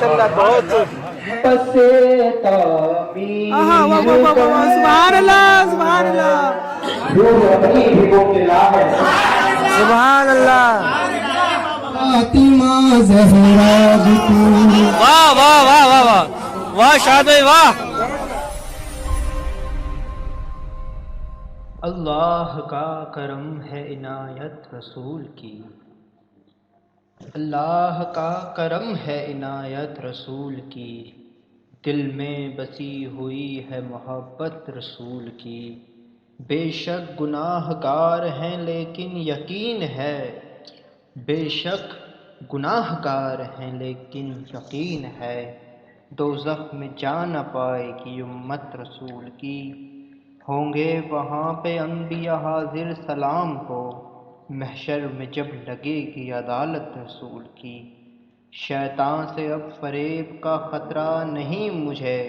ماشاءاللہ بہت سبحان اللہ سبحان اللہ سبحان اللہ فاطمہ زہرا واہ واہ واہ واہ واہ واہ شاد بھائی واہ اللہ کا کرم ہے عنایت رسول کی، اللہ کا کرم ہے عنایت رسول کی، دل میں بسی ہوئی ہے محبت رسول کی۔ بے شک گناہ گار ہیں لیکن یقین ہے، بے شک گناہ گار ہیں لیکن یقین ہے، دوزخ میں جا نہ پائے گی امت رسول کی۔ ہوں گے وہاں پہ انبیاء حاضر سلام کو، محشر میں جب لگے گی عدالت رسول کی۔ شیطان سے اب فریب کا خطرہ نہیں مجھے،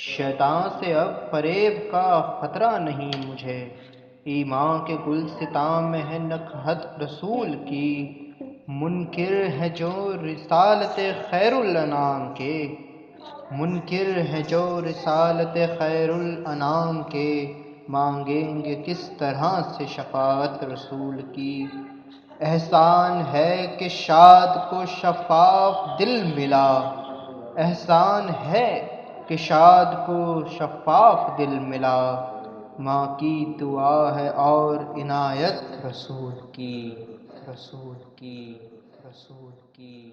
شیطان سے اب فریب کا خطرہ نہیں مجھے، ایمان کے گلستاں میں ہے نکہت رسول کی۔ منکر ہے جو رسالت خیر الانام کے، منکر ہے جو رسالت خیر الانام کے، مانگیں گے کس طرح سے شفاعت رسول کی۔ احسان ہے کہ شاد کو شفاف دل ملا، احسان ہے کہ شاد کو شفاف دل ملا، ماں کی دعا ہے اور عنایت رسول کی، رسول کی، رسول کی۔